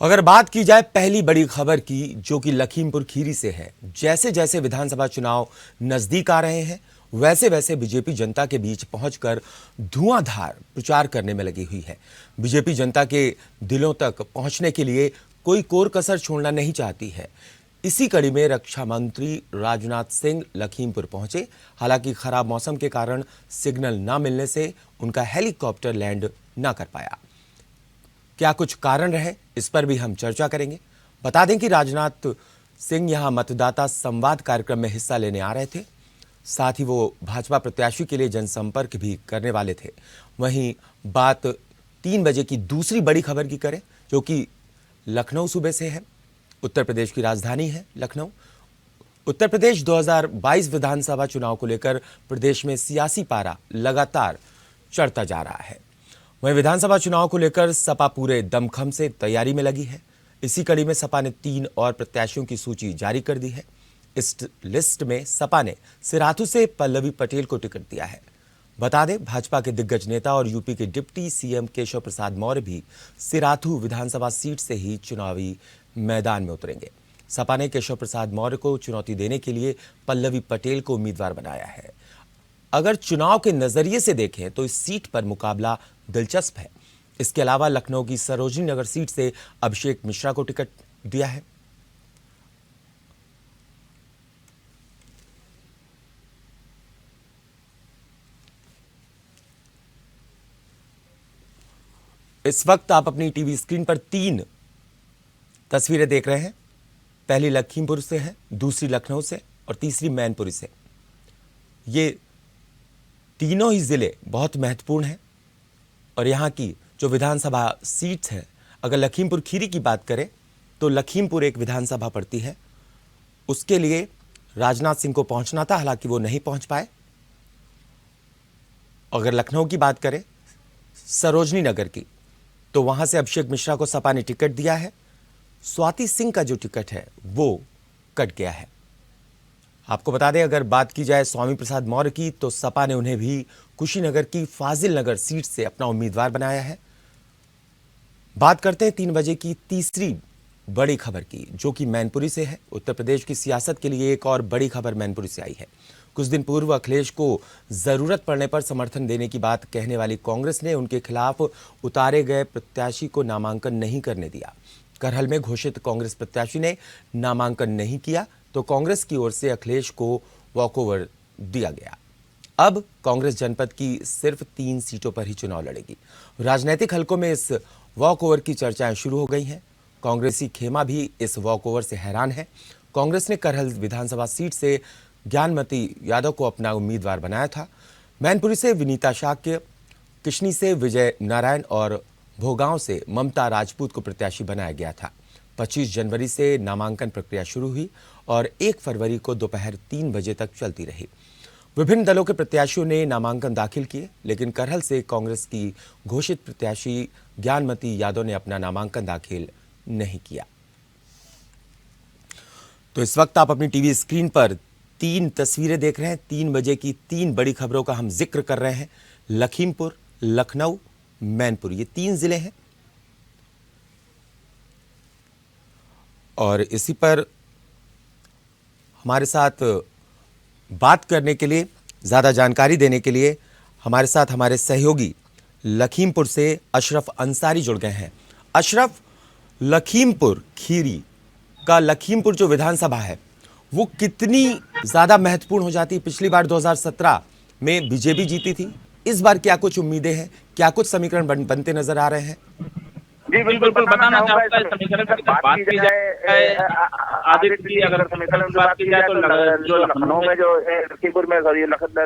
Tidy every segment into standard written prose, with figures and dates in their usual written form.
अगर बात की जाए पहली बड़ी खबर की, जो कि लखीमपुर खीरी से है। जैसे जैसे विधानसभा चुनाव नजदीक आ रहे हैं, वैसे वैसे बीजेपी जनता के बीच पहुंचकर धुआंधार प्रचार करने में लगी हुई है। बीजेपी जनता के दिलों तक पहुंचने के लिए कोई कोर कसर छोड़ना नहीं चाहती है। इसी कड़ी में रक्षा मंत्री राजनाथ सिंह लखीमपुर पहुंचे। हालांकि खराब मौसम के कारण सिग्नल न मिलने से उनका हेलीकॉप्टर लैंड न कर पाया। क्या कुछ कारण रहे, इस पर भी हम चर्चा करेंगे। बता दें कि राजनाथ सिंह यहां मतदाता संवाद कार्यक्रम में हिस्सा लेने आ रहे थे। साथ ही वो भाजपा प्रत्याशी के लिए जनसंपर्क भी करने वाले थे। वहीं बात 3 बजे की दूसरी बड़ी खबर की करें, जो कि लखनऊ सूबे से है। उत्तर प्रदेश की राजधानी है लखनऊ। उत्तर प्रदेश 2022 विधानसभा चुनाव को लेकर प्रदेश में सियासी पारा लगातार चढ़ता जा रहा है। वहीं विधानसभा चुनाव को लेकर सपा पूरे दमखम से तैयारी में लगी है। इसी कड़ी में सपा ने 3 और प्रत्याशियों की सूची जारी कर दी है। इस लिस्ट में सपा ने सिराथू से पल्लवी पटेल को टिकट दिया है। बता दें, भाजपा के दिग्गज नेता और यूपी के डिप्टी सीएम केशव प्रसाद मौर्य भी सिराथू विधानसभा सीट से ही चुनावी मैदान में उतरेंगे। सपा ने केशव प्रसाद मौर्य को चुनौती देने के लिए पल्लवी पटेल को उम्मीदवार बनाया है। अगर चुनाव के नजरिए से देखें तो इस सीट पर मुकाबला दिलचस्प है। इसके अलावा लखनऊ की सरोजनी नगर सीट से अभिषेक मिश्रा को टिकट दिया है। इस वक्त आप अपनी टीवी स्क्रीन पर 3 तस्वीरें देख रहे हैं। पहली लखीमपुर से है, दूसरी लखनऊ से और तीसरी मैनपुरी से। ये तीनों ही जिले बहुत महत्वपूर्ण हैं और यहाँ की जो विधानसभा सीट्स हैं, अगर लखीमपुर खीरी की बात करें तो लखीमपुर एक विधानसभा पड़ती है। उसके लिए राजनाथ सिंह को पहुंचना था, हालांकि वो नहीं पहुंच पाए। अगर लखनऊ की बात करें सरोजनी नगर की, तो वहां से अभिषेक मिश्रा को सपा ने टिकट दिया है। स्वाति सिंह का जो टिकट है वो कट गया है। आपको बता दें, अगर बात की जाए स्वामी प्रसाद मौर्य की, तो सपा ने उन्हें भी कुशीनगर की फाजिल नगर सीट से अपना उम्मीदवार बनाया है। बात करते हैं 3 बजे की तीसरी बड़ी खबर की, जो कि मैनपुरी से है। उत्तर प्रदेश की सियासत के लिए एक और बड़ी खबर मैनपुरी से आई है। कुछ दिन पूर्व अखिलेश को जरूरत पड़ने पर समर्थन देने की बात कहने वाली कांग्रेस ने उनके खिलाफ उतारे गए प्रत्याशी को नामांकन नहीं करने दिया। करहल में घोषित कांग्रेस प्रत्याशी ने नामांकन नहीं किया, तो कांग्रेस की ओर से अखिलेश को वॉकओवर दिया गया। अब कांग्रेस जनपद की सिर्फ 3 सीटों पर ही चुनाव लड़ेगी। राजनीतिक हलकों में इस वॉकओवर की चर्चाएं शुरू हो गई हैं। कांग्रेसी खेमा भी इस वॉकओवर से हैरान है। कांग्रेस ने करहल विधानसभा सीट से ज्ञानमती यादव को अपना उम्मीदवार बनाया था। मैनपुरी से विनीता शाक्य, किशनी से विजय नारायण और भोगांव से ममता राजपूत को प्रत्याशी बनाया गया था। 25 जनवरी से नामांकन प्रक्रिया शुरू हुई और 1 फरवरी को दोपहर 3 बजे तक चलती रही। विभिन्न दलों के प्रत्याशियों ने नामांकन दाखिल किए, लेकिन करहल से कांग्रेस की घोषित प्रत्याशी ज्ञानमती यादव ने अपना नामांकन दाखिल नहीं किया। तो इस वक्त आप अपनी टीवी स्क्रीन पर 3 तस्वीरें देख रहे हैं। 3 बजे की 3 बड़ी खबरों का हम जिक्र कर रहे हैं। लखीमपुर, लखनऊ, मैनपुर, ये 3 जिले हैं और इसी पर हमारे साथ बात करने के लिए, ज़्यादा जानकारी देने के लिए हमारे साथ हमारे सहयोगी लखीमपुर से अशरफ अंसारी जुड़ गए हैं। अशरफ, लखीमपुर खीरी का लखीमपुर जो विधानसभा है वो कितनी ज़्यादा महत्वपूर्ण हो जाती है? पिछली बार 2017 में बीजेपी जीती थी। इस बार क्या कुछ उम्मीदें हैं? क्या कुछ समीकरण बनते नजर आ रहे हैं? जी बिल्कुल बताना चाहूंगा। इस समीकरण की बात की जाए आदित्य की, अगर समीकरण की बात की जाए तो जो लखनऊ में जो लखीमपुर में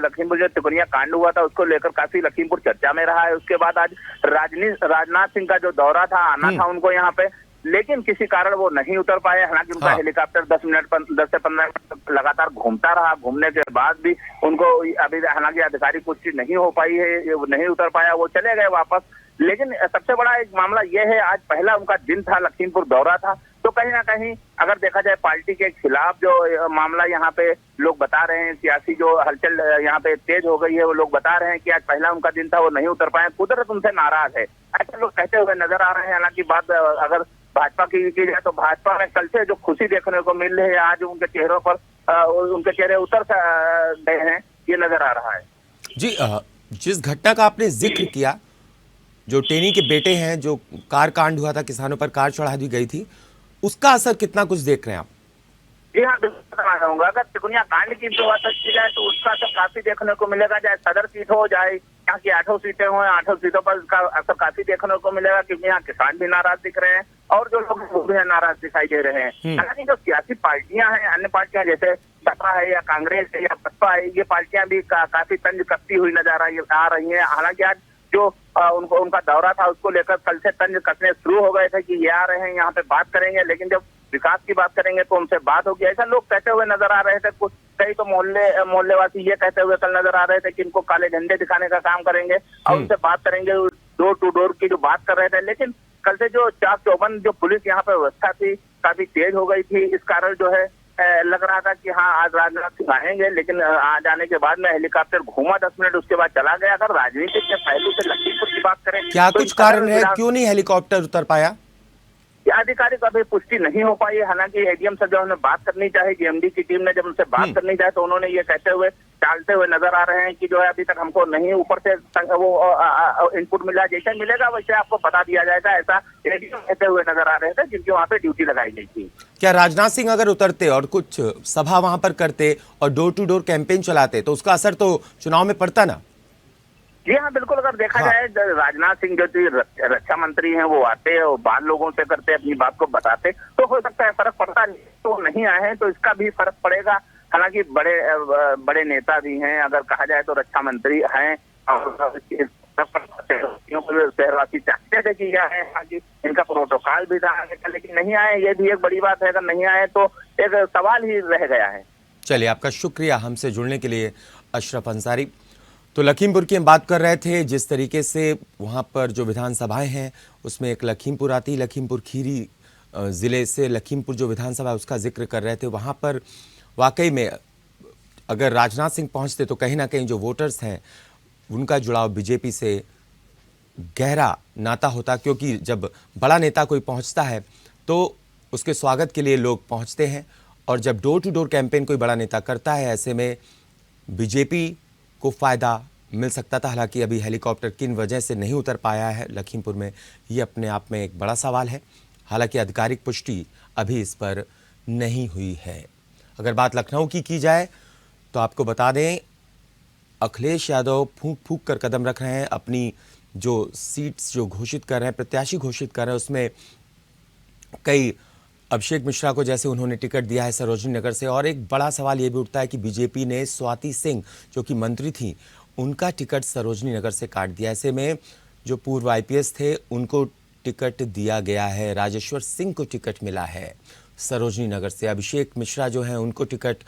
लखीमपुर जो तिकोनिया कांड हुआ था, उसको लेकर काफी लखीमपुर चर्चा में रहा है। उसके बाद आज राजनाथ सिंह का जो दौरा था, आना था उनको यहाँ पे, लेकिन किसी कारण वो नहीं उतर पाए। हालांकि उनका हेलीकॉप्टर 10 से 15 मिनट लगातार घूमता रहा। घूमने के बाद भी उनको अभी हालांकि आधिकारिक पुष्टि नहीं हो पाई है, नहीं उतर पाया, वो चले गए वापस। लेकिन सबसे बड़ा एक मामला यह है, आज पहला उनका दिन था, लखीमपुर दौरा था, तो कहीं ना कहीं अगर देखा जाए पार्टी के खिलाफ जो मामला यहाँ पे लोग बता रहे हैं, सियासी जो हलचल यहाँ पे तेज हो गई है, वो लोग बता रहे हैं कि आज पहला उनका दिन था, वो नहीं उतर पाए, कुदरत उनसे नाराज है, ऐसे लोग कहते हुए नजर आ रहे हैं। हालांकि बात अगर भाजपा की जाए तो भाजपा में कल से जो खुशी देखने को मिल रही है, आज उनके चेहरों पर उनके चेहरे उतर गए हैं, ये नजर आ रहा है। जी, जिस घटना का आपने जिक्र किया, जो टेनी के बेटे हैं, जो कार कांड हुआ था, किसानों पर कार चढ़ा दी गई थी, उसका असर कितना कुछ देख रहे हैं आप? जी हाँ, बिल्कुल बताना चाहूंगा। अगर तिकोनिया कांड की जो बात की जाए तो उसका असर काफी देखने को मिलेगा, चाहे सदर सीट हो, चाहे यहाँ की 8 सीटें हो, 8 सीटों पर इसका असर काफी देखने को मिलेगा, क्योंकि यहाँ किसान भी नाराज दिख रहे हैं और जो लोग वो भी नाराज दिखाई दे रहे हैं। हालांकि जो सियासी पार्टियां हैं, अन्य पार्टियां जैसे सपा है या कांग्रेस है या बसपा है, ये पार्टियां भी काफी तंज कसती हुई नजर आ रही है। हालांकि आज जो उनका दौरा था, उसको लेकर कल से तंज कसने शुरू हो गए थे कि ये आ रहे हैं, यहाँ पे बात करेंगे, लेकिन जब विकास की बात करेंगे तो उनसे बात होगी, ऐसा लोग कहते हुए नजर आ रहे थे। कुछ कई तो मोहल्लेवासी ये कहते हुए कल नजर आ रहे थे कि इनको काले झंडे दिखाने का काम करेंगे और उनसे बात करेंगे, डोर टू डोर की जो बात कर रहे थे। लेकिन कल से जो चाक चौबंद जो पुलिस यहाँ पे व्यवस्था थी, काफी तेज हो गई थी। इस कारण जो है लग रहा था कि हाँ, आज राजनाथ सिंह आएंगे, लेकिन आ जाने के बाद में हेलीकॉप्टर घूमा 10 मिनट, उसके बाद चला गया। अगर राजनीतिक के पहलू से लखीमपुर की बात करें, क्या तो कुछ कारण है, क्यों नहीं हेलीकॉप्टर उतर पाया? आधिकारिक अभी पुष्टि नहीं हो पाई है। हालांकि एडीएम से जब उन्हें बात करनी चाहिए, जीएमडी की टीम ने जब उनसे बात करनी चाहिए, तो उन्होंने ये कहते हुए टालते हुए नजर आ रहे हैं कि जो है अभी तक हमको नहीं ऊपर से वो इनपुट मिला, जैसे मिलेगा वैसे आपको बता दिया जाएगा, ऐसा एडीएम कहते हुए नजर आ रहे थे, जिनकी वहाँ पे ड्यूटी लगाई गई थी। क्या राजनाथ सिंह अगर उतरते और कुछ सभा वहां पर करते और डोर टू डोर कैंपेन चलाते तो उसका असर तो चुनाव में पड़ता ना? जी हाँ, बिल्कुल। अगर देखा जाए, राजनाथ सिंह जो रक्षा मंत्री हैं, वो आते और बात लोगों से करते, अपनी बात को बताते, तो हो सकता है फर्क पड़ता। तो नहीं आए हैं तो इसका भी फर्क पड़ेगा। हालांकि बड़े नेता भी हैं, अगर कहा जाए तो रक्षा मंत्री हैं और शहरवासी चाहते थे कि यह है, इनका प्रोटोकॉल भी था, लेकिन नहीं आए, ये भी एक बड़ी बात है। अगर नहीं आए तो एक सवाल ही रह गया है। चलिए, आपका शुक्रिया हमसे जुड़ने के लिए, अशरफ अंसारी। तो लखीमपुर की हम बात कर रहे थे, जिस तरीके से वहाँ पर जो विधानसभाएं हैं उसमें एक लखीमपुर आती है, लखीमपुर खीरी ज़िले से लखीमपुर जो विधानसभा है उसका जिक्र कर रहे थे। वहाँ पर वाकई में अगर राजनाथ सिंह पहुँचते तो कहीं ना कहीं जो वोटर्स हैं उनका जुड़ाव बीजेपी से गहरा नाता होता, क्योंकि जब बड़ा नेता कोई पहुँचता है तो उसके स्वागत के लिए लोग पहुँचते हैं, और जब डोर टू डोर कैंपेन कोई बड़ा नेता करता है, ऐसे में बीजेपी को फ़ायदा मिल सकता था। हालांकि अभी हेलीकॉप्टर किन वजह से नहीं उतर पाया है लखीमपुर में, ये अपने आप में एक बड़ा सवाल है। हालांकि आधिकारिक पुष्टि अभी इस पर नहीं हुई है। अगर बात लखनऊ की जाए तो आपको बता दें, अखिलेश यादव फूंक फूंक कर कदम रख रहे हैं। अपनी जो सीट्स जो घोषित कर रहे हैं, प्रत्याशी घोषित कर रहे हैं, उसमें कई अभिषेक मिश्रा को जैसे उन्होंने टिकट दिया है सरोजनी नगर से, और एक बड़ा सवाल ये भी उठता है कि बीजेपी ने स्वाति सिंह जो कि मंत्री थी, उनका टिकट सरोजनी नगर से काट दिया। ऐसे में जो पूर्व आईपीएस थे उनको टिकट दिया गया है, राजेश्वर सिंह को टिकट मिला है सरोजनी नगर से। अभिषेक मिश्रा जो हैं उनको टिकट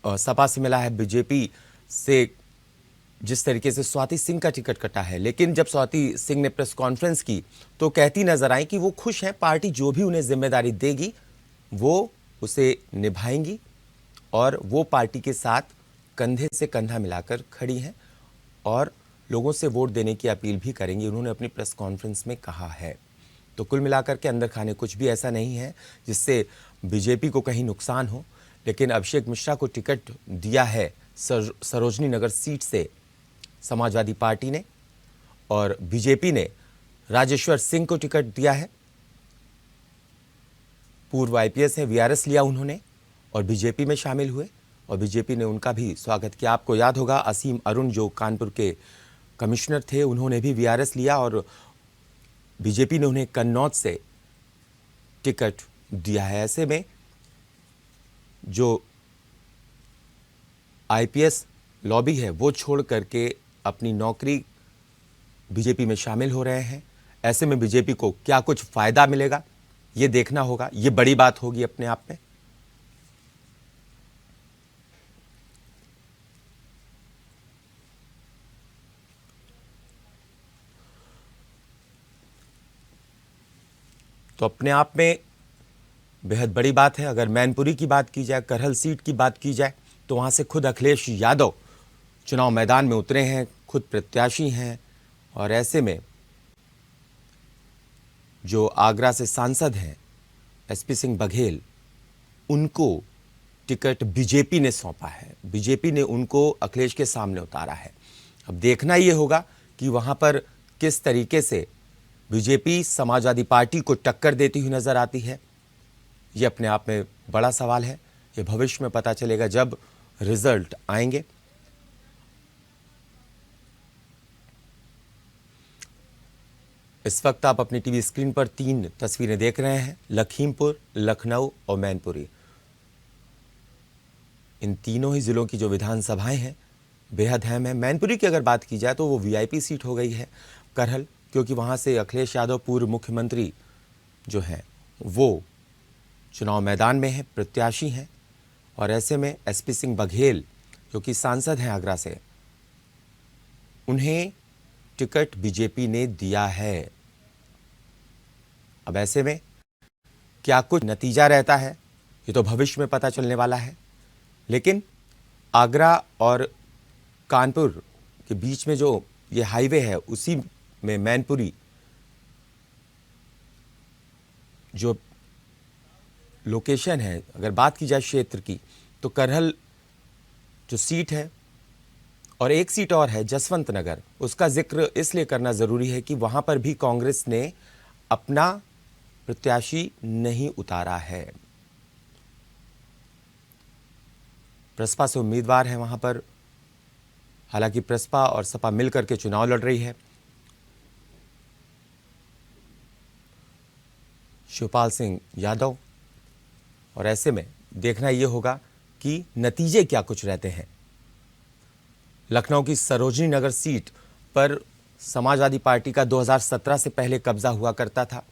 सपा से मिला है। बीजेपी से जिस तरीके से स्वाति सिंह का टिकट कटा है, लेकिन जब स्वाति सिंह ने प्रेस कॉन्फ्रेंस की तो कहती नजर आई कि वो खुश हैं, पार्टी जो भी उन्हें जिम्मेदारी देगी वो उसे निभाएंगी और वो पार्टी के साथ कंधे से कंधा मिलाकर खड़ी हैं और लोगों से वोट देने की अपील भी करेंगी, उन्होंने अपनी प्रेस कॉन्फ्रेंस में कहा है। तो कुल मिलाकर के अंदर खाने कुछ भी ऐसा नहीं है जिससे बीजेपी को कहीं नुकसान हो, लेकिन अभिषेक मिश्रा को टिकट दिया है सरोजनी नगर सीट से समाजवादी पार्टी ने, और बीजेपी ने राजेश्वर सिंह को टिकट दिया है। पूर्व आईपीएस है, वीआरएस लिया उन्होंने और बीजेपी में शामिल हुए, और बीजेपी ने उनका भी स्वागत किया। आपको याद होगा असीम अरुण जो कानपुर के कमिश्नर थे, उन्होंने भी वीआरएस लिया और बीजेपी ने उन्हें कन्नौज से टिकट दिया है। ऐसे में जो आईपीएस लॉबी है वो छोड़ करके अपनी नौकरी बीजेपी में शामिल हो रहे हैं। ऐसे में बीजेपी को क्या कुछ फायदा मिलेगा ये देखना होगा, ये बड़ी बात होगी अपने आप में। तो अपने आप में बेहद बड़ी बात है। अगर मैनपुरी की बात की जाए, करहल सीट की बात की जाए, तो वहां से खुद अखिलेश यादव चुनाव मैदान में उतरे हैं, खुद प्रत्याशी हैं, और ऐसे में जो आगरा से सांसद हैं एसपी सिंह बघेल, उनको टिकट बीजेपी ने सौंपा है। बीजेपी ने उनको अखिलेश के सामने उतारा है। अब देखना ये होगा कि वहां पर किस तरीके से बीजेपी समाजवादी पार्टी को टक्कर देती हुई नजर आती है। ये अपने आप में बड़ा सवाल है। ये भविष्य में पता चलेगा जब रिजल्ट आएंगे। इस वक्त आप अपनी टीवी स्क्रीन पर 3 तस्वीरें देख रहे हैं, लखीमपुर, लखनऊ और मैनपुरी। इन तीनों ही जिलों की जो विधानसभाएं हैं बेहद अहम है। मैनपुरी की अगर बात की जाए तो वो वीआईपी सीट हो गई है करहल, क्योंकि वहां से अखिलेश यादव पूर्व मुख्यमंत्री जो हैं वो चुनाव मैदान में हैं, प्रत्याशी हैं। और ऐसे में एसपी सिंह बघेल जो कि सांसद हैं आगरा से, उन्हें टिकट बीजेपी ने दिया है। अब ऐसे में क्या कुछ नतीजा रहता है ये तो भविष्य में पता चलने वाला है। लेकिन आगरा और कानपुर के बीच में जो ये हाईवे है उसी में मैनपुरी जो लोकेशन है, अगर बात की जाए क्षेत्र की, तो करहल जो सीट है और एक सीट और है जसवंत नगर, उसका जिक्र इसलिए करना ज़रूरी है कि वहाँ पर भी कांग्रेस ने अपना प्रत्याशी नहीं उतारा है। प्रसपा से उम्मीदवार है वहाँ पर। हालांकि प्रसपा और सपा मिलकर के चुनाव लड़ रही है। शिवपाल सिंह यादव। और ऐसे में देखना यह होगा कि नतीजे क्या कुछ रहते हैं। लखनऊ की सरोजनी नगर सीट पर समाजवादी पार्टी का 2017 से पहले कब्जा हुआ करता था,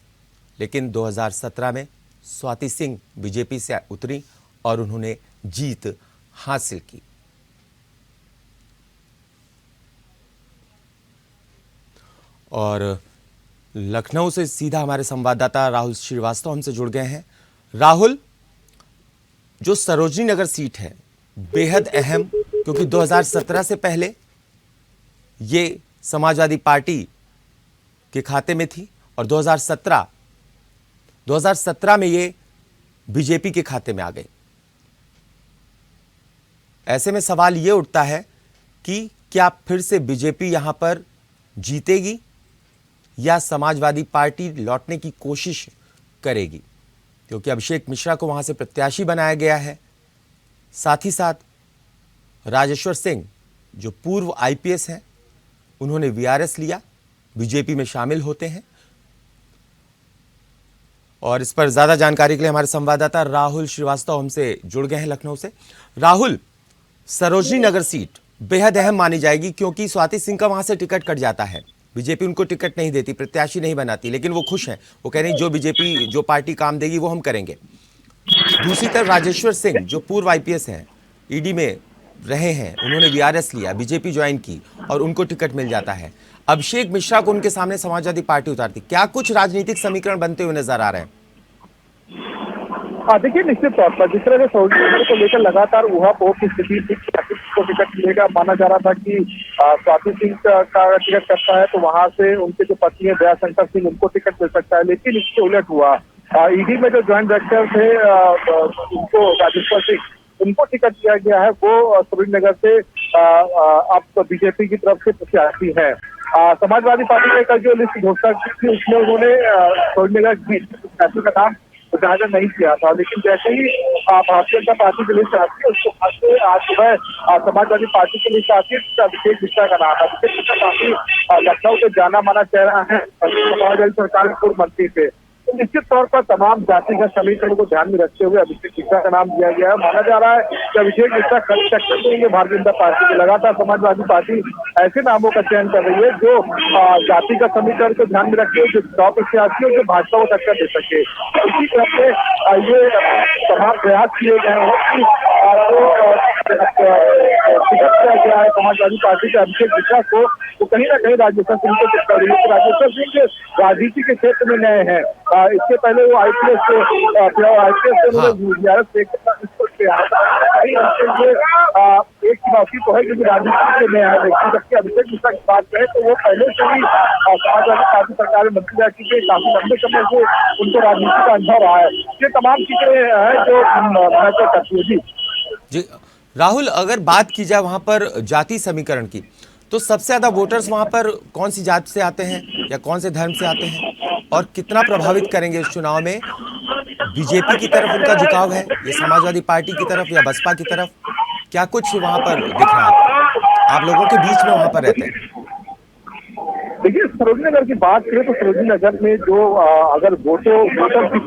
लेकिन 2017 में स्वाति सिंह बीजेपी से उतरी और उन्होंने जीत हासिल की। और लखनऊ से सीधा हमारे संवाददाता राहुल श्रीवास्तव हमसे जुड़ गए हैं। राहुल, जो सरोजनी नगर सीट है बेहद अहम, क्योंकि 2017 से पहले ये समाजवादी पार्टी के खाते में थी और 2017 में ये बीजेपी के खाते में आ गई। ऐसे में सवाल ये उठता है कि क्या फिर से बीजेपी यहां पर जीतेगी या समाजवादी पार्टी लौटने की कोशिश करेगी, क्योंकि अभिषेक मिश्रा को वहां से प्रत्याशी बनाया गया है। साथ ही साथ राजेश्वर सिंह जो पूर्व आईपीएस हैं, उन्होंने वीआरएस लिया, बीजेपी में शामिल होते हैं। और इस पर ज्यादा जानकारी के लिए हमारे संवाददाता राहुल श्रीवास्तव हमसे जुड़ गए हैं लखनऊ से। राहुल, सरोजनी नगर सीट बेहद अहम मानी जाएगी क्योंकि स्वाति सिंह का वहां से टिकट कट जाता है। बीजेपी उनको टिकट नहीं देती, प्रत्याशी नहीं बनाती, लेकिन वो खुश हैं। वो कह रहे हैं जो बीजेपी जो पार्टी काम देगी वो हम करेंगे। दूसरी तरफ राजेश्वर सिंह जो पूर्व आईपीएस हैं, ईडी में रहे हैं, उन्होंने वीआरएस लिया, बीजेपी ज्वाइन की और उनको टिकट मिल जाता है। अभिषेक मिश्रा को उनके सामने समाजवादी पार्टी उतारती। क्या कुछ राजनीतिक समीकरण बनते हुए नजर आ रहे हैं? देखिए, निश्चित तौर पर जिस तरह से सरोजनी नगर को लेकर लगातार ऊहापोह की स्थिति थी, को टिकट मिलेगा, माना जा रहा था कि स्वाति सिंह का टिकट कटता है तो वहां से उनके जो पति है दयाशंकर सिंह, उनको टिकट मिल सकता है। लेकिन इसके उलट हुआ। ईडी में जो ज्वाइंट डायरेक्टर थे उनको राजेश्वर सिंह, उनको टिकट दिया गया है। वो सरोजनी नगर से अब बीजेपी की तरफ से प्रत्याशी है। समाजवादी पार्टी ने कल जो लिस्ट घोषणा की थी उसमें उन्होंने सरोजनी नगर प्रत्याशी का नाम जाहिर नहीं किया था, लेकिन जैसे ही भारतीय जनता पार्टी की लिस्ट आती है उसके बाद से आज सुबह समाजवादी पार्टी की लिस्ट आती है, अभिषेक मिश्रा का नाम है। अभिषेक मिश्रा काफी लखनऊ के जाना माना चेहरा है, समाजवादी सरकार के पूर्व मंत्री थे। तो निश्चित तौर पर तमाम जातिगत समीकरण को ध्यान में रखते हुए अभिषेक मिश्रा का नाम दिया गया है। माना जा रहा है कि अभिषेक मिश्रा कल टक्कर देंगे भारतीय जनता पार्टी के। लगातार समाजवादी पार्टी ऐसे नामों का चयन कर रही है जो जातिगत समीकरण को ध्यान में रखते हुए जो चुनाव प्रत्याशी और जो भाजपा को टक्कर दे सके। इसी तरह से ये तमाम प्रयास किए गए हैं कि टिकट दिया गया है समाजवादी पार्टी के अभिषेक मिश्रा को, तो कहीं ना कहीं राजेश्वर सिंह को टिकट दी है। राजेश्वर सिंह राजनीति के क्षेत्र में नए हैं। इसके पहले वो आईपीएस से एक चुनौती तो है क्योंकि राजनीति में नया व्यक्ति, जबकि अभिषेक मिश्रा की बात करें तो वो पहले से ही समाजवादी पार्टी सरकार में मंत्री रह चुके, काफी लंबे समय से उनको राजनीति का अनुभव रहा है। ये तमाम चीजें हैं जो महत्व करती है। जी राहुल, अगर बात की जाए वहां पर जाति समीकरण की, तो सबसे ज्यादा वोटर्स वहां पर कौन सी जाति से आते हैं या कौन से धर्म से आते हैं, और कितना प्रभावित करेंगे इस चुनाव में? बीजेपी की तरफ उनका झुकाव है, ये समाजवादी पार्टी की तरफ या बसपा की तरफ, क्या कुछ वहां पर दिख रहा है? आप लोगों के बीच में वहां पर रहते हैं। देखिए, सरोजनी नगर की बात करें तो सरोजनी नगर में जो अगर वोटर की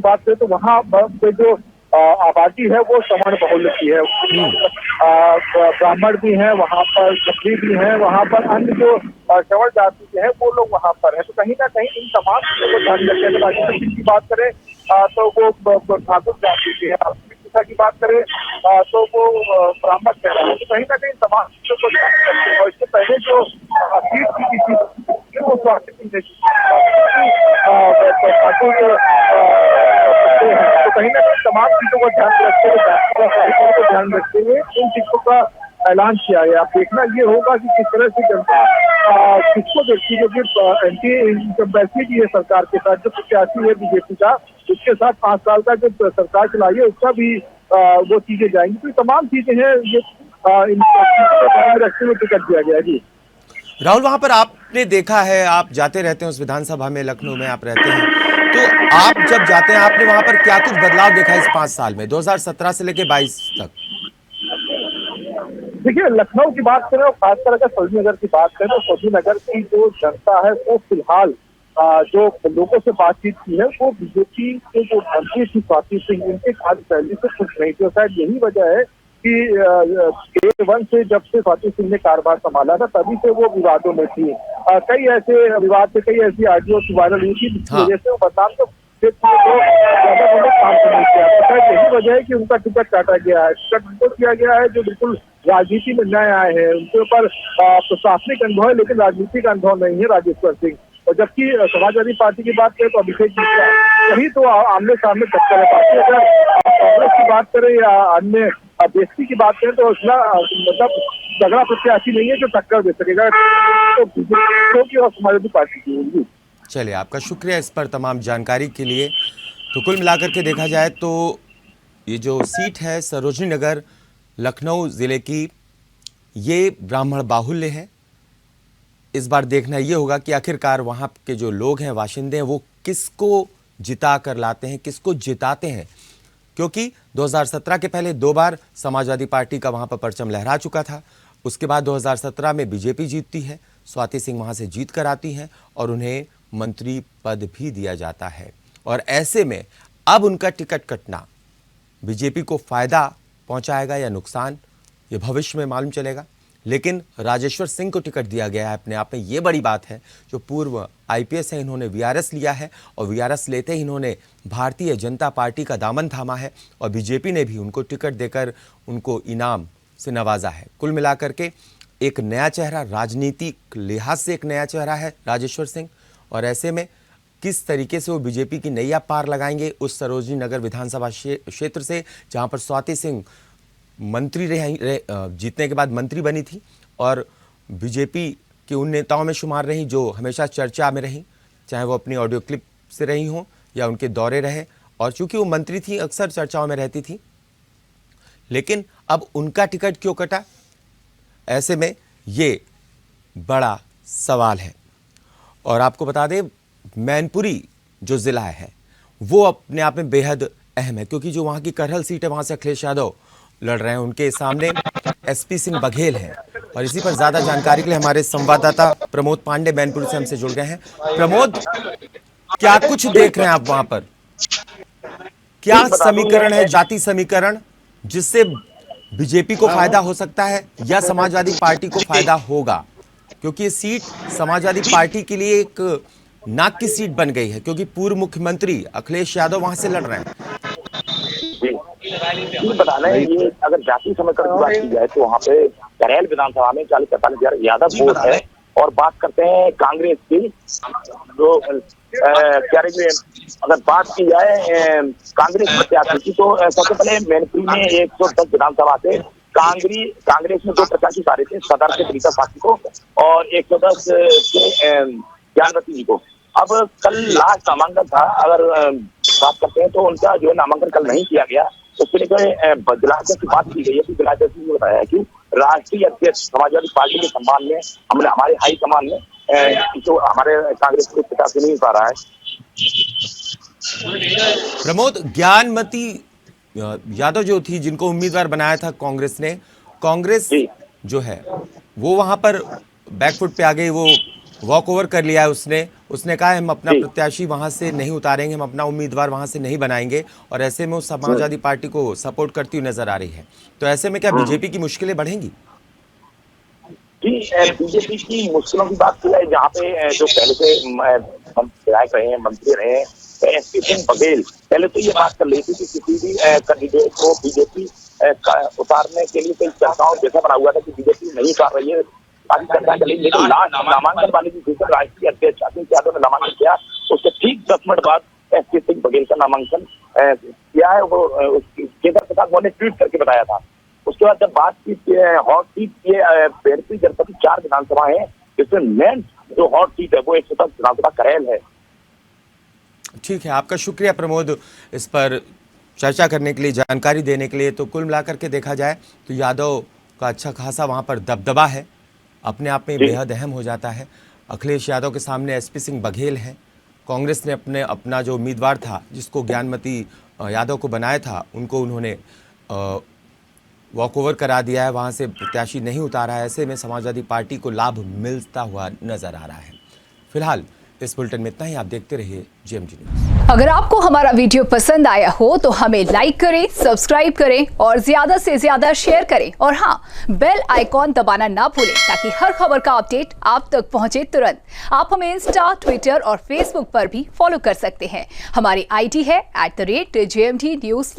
बात करें तो वहाँ पे जो आबादी है वो समान बहुल्य की है। ब्राह्मण भी है वहाँ पर, क्षत्रिय भी है वहाँ पर, अन्य जो श्रवण जाति के हैं वो लोग वहाँ पर है। तो कहीं ना कहीं इन तमाम चीजों को ध्यान रखते हैं। राजनीति की बात करें तो वो ठाकुर जाति के है, की बात करें तो वो ब्राह्मण कह रहे हैं। तो कहीं ना कहीं तमाम चीजों को ध्यान रखते हैं। और इससे पहले जो सीट की थी वो स्वास्थ्य की तो कहीं ना कहीं तमाम चीजों को ध्यान रखते हुए इन चीजों का ऐलान किया है। अब देखना ये होगा कि किस तरह से जनता किसको देखती है, क्योंकि एंटी इनकम्बेंसी भी है सरकार के साथ, जो प्रत्याशी है बीजेपी का, उसके साथ 5 साल का जो सरकार चलाई है उसका भी वो चीजें जाएंगी। तो तमाम चीजें हैं, ये रखते हुए टिकट दिया गया। जी राहुल, वहां पर आपने देखा है, आप जाते रहते हैं उस विधानसभा में, लखनऊ में आप रहते हैं, तो आप जब जाते हैं आपने वहां पर क्या कुछ बदलाव देखा इस 5 साल में, 2017 से लेकर 22 तक? देखिए, लखनऊ की बात करें और खासकर अगर सरोजनी नगर की बात करें तो सरोजनी नगर की जो जनता है वो फिलहाल जो लोगों से बातचीत की है वो बीजेपी के जो मंत्री थी स्वाति सिंह, उनके कार्यशैली से खुश नहीं थी। और शायद यही वजह है कि डे 1 से जब से स्वाति सिंह ने कार्यभार संभाला था तभी से वो विवादों में थी। कई ऐसे विवाद थे, कई ऐसी ऑडियो वायरल हुई थी जिसकी वजह से वो बदनाम तो काम नहीं किया। शायद यही वजह है कि उनका टिकट काटा गया है। टिकट उनको दिया गया है जो बिल्कुल राजनीति में नए आए हैं, उनके ऊपर प्रशासनिक अनुभव है लेकिन राजनीतिक अनुभव नहीं है राजेश्वर सिंह। और जबकि समाजवादी पार्टी की बात करें तो अभिषेक मिश्रा, वही तो आमने सामने टक्कर है। बाकी अगर कांग्रेस की बात करें या अन्य बीएसपी की बात करें तो उसका मतलब तगड़ा प्रत्याशी नहीं है जो टक्कर दे सकेगा, तो बीजेपी और समाजवादी पार्टी की होगी। चलिए, आपका शुक्रिया इस पर तमाम जानकारी के लिए। तो कुल मिलाकर के देखा जाए तो ये जो सीट है सरोजनी नगर लखनऊ ज़िले की, ये ब्राह्मण बाहुल्य है। इस बार देखना ये होगा कि आखिरकार वहाँ के जो लोग हैं, वाशिंदे हैं, वो किसको जिता कर लाते हैं, किसको जिताते हैं, क्योंकि 2017 के पहले 2 बार समाजवादी पार्टी का वहाँ पर परचम लहरा चुका था। उसके बाद 2017 में बीजेपी जीतती है, स्वाति सिंह वहाँ से जीत कर आती हैं और उन्हें मंत्री पद भी दिया जाता है। और ऐसे में अब उनका टिकट कटना बीजेपी को फायदा पहुंचाएगा या नुकसान, ये भविष्य में मालूम चलेगा। लेकिन राजेश्वर सिंह को टिकट दिया गया है, अपने आप में ये बड़ी बात है। जो पूर्व आईपीएस है, इन्होंने वीआरएस लिया है और वीआरएस लेते ही इन्होंने भारतीय जनता पार्टी का दामन थामा है और बीजेपी ने भी उनको टिकट देकर उनको इनाम से नवाजा है। कुल मिलाकर के एक नया चेहरा, राजनीतिक लिहाज से एक नया चेहरा है राजेश्वर सिंह। और ऐसे में किस तरीके से वो बीजेपी की नैया पार लगाएंगे उस सरोजनी नगर विधानसभा क्षेत्र से, जहां पर स्वाति सिंह मंत्री जीतने के बाद मंत्री बनी थी और बीजेपी के उन नेताओं में शुमार रही जो हमेशा चर्चा में रही, चाहे वो अपनी ऑडियो क्लिप से रही हों या उनके दौरे रहे। और चूंकि वो मंत्री थी, अक्सर चर्चाओं में रहती थी। लेकिन अब उनका टिकट क्यों कटा, ऐसे में ये बड़ा सवाल है। और आपको बता दें, मैनपुरी जो ज़िला है वो अपने आप में बेहद अहम है, क्योंकि जो वहाँ की करहल सीट है वहाँ से अखिलेश यादव लड़ रहे हैं, उनके सामने एसपी सिंह बघेल हैं। और इसी पर ज़्यादा जानकारी के लिए हमारे संवाददाता प्रमोद पांडे मैनपुरी से हमसे जुड़ गए हैं। प्रमोद, क्या कुछ देख रहे हैं आप वहाँ पर? क्या समीकरण है, जाति समीकरण, जिससे बीजेपी को फायदा हो सकता है या समाजवादी पार्टी को फायदा होगा? क्योंकि ये सीट समाजवादी पार्टी के लिए एक नाक की सीट बन गई है, क्योंकि पूर्व मुख्यमंत्री अखिलेश यादव वहां से लड़ रहे हैं। बताना है, ये अगर जाति समीकरण की बात की जाए तो वहाँ पे करेल विधानसभा में 40-45 हजार यादव वोट है। और बात करते हैं कांग्रेस की, जो क्या अगर बात की जाए कांग्रेस प्रत्याशी की तो सबसे पहले मैनपुरी में 110 विधानसभा से कांग्रेस में 2 प्रत्याशी उतारे थे, सदर से प्रीता साथी को और 110 से ज्ञानवती जी को। अब कल लास्ट नामांकन था, अगर बात करते हैं तो उनका जो है नामांकन कल नहीं किया गया। उसके लिए जिलाध्यक्ष की बात की गई है कि जिलाध्यक्ष ने बताया कि राष्ट्रीय अध्यक्ष समाजवादी पार्टी के सम्मान में हमने हमारे हाईकमान में जो हमारे कांग्रेस के प्रत्याशी नहीं उतारा है। प्रमोद, ज्ञानमती यादव जो थी, जिनको उम्मीदवार बनाया था कांग्रेस जो है वो वहां पर बैकफुट पे आ गई, वो वॉक ओवर कर लिया है। उसने कहा हम अपना प्रत्याशी वहां से नहीं उतारेंगे, हम अपना उम्मीदवार वहां से नहीं बनाएंगे, और ऐसे में वो समाजवादी पार्टी को सपोर्ट करती हुई नजर आ रही है। तो ऐसे में क्या बीजेपी की मुश्किलें बढ़ेंगी? जी, बीजेपी की मुश्किलों की बात की है, जहाँ पे जो पहले से विधायक रहे हैं, मंत्री रहे हैं, एसपी सिंह बघेल पहले तो ये बात कर रही थी कि किसी भी कैंडिडेट को बीजेपी उतारने के लिए कोई चर्चाओं जैसा बना हुआ था कि बीजेपी नहीं उतार रही है, काफी चर्चा चली। लेकिन लास्ट नामांकन वाली जो राष्ट्रीय अध्यक्ष अखिलेश यादव ने नामांकन किया, उसके ठीक 10 मिनट बाद एसपी सिंह बघेल का नामांकन किया है। वो केदार प्रसाद ने ट्वीट करके बताया था। उसके बाद जब बात की हॉट सीट, ये बेरपी जनपद की 4 विधानसभा है, जिसमें मेन जो हॉट सीट है वो 110 विधानसभा करेल है। ठीक है, आपका शुक्रिया प्रमोद इस पर चर्चा करने के लिए, जानकारी देने के लिए। तो कुल मिलाकर के देखा जाए तो यादव का अच्छा खासा वहां पर दबदबा है, अपने आप में बेहद अहम हो जाता है। अखिलेश यादव के सामने एसपी सिंह बघेल हैं। कांग्रेस ने अपना जो उम्मीदवार था, जिसको ज्ञानमती यादव को बनाया था, उनको उन्होंने वॉक ओवर करा दिया है, वहां से प्रत्याशी नहीं उतारा है। ऐसे में समाजवादी पार्टी को लाभ मिलता हुआ नजर आ रहा है। फिलहाल इस बुलेटिन में इतना ही। आप देखते रहिए GMT न्यूज़। अगर आपको हमारा वीडियो पसंद आया हो तो हमें लाइक करें, सब्सक्राइब करें और ज्यादा से ज्यादा शेयर करें, और हाँ, बेल आइकॉन दबाना ना भूलें ताकि हर खबर का अपडेट आप तक पहुंचे तुरंत। आप हमें इंस्टा, ट्विटर और फेसबुक पर भी फॉलो कर सकते हैं। हमारी ID है @GMT News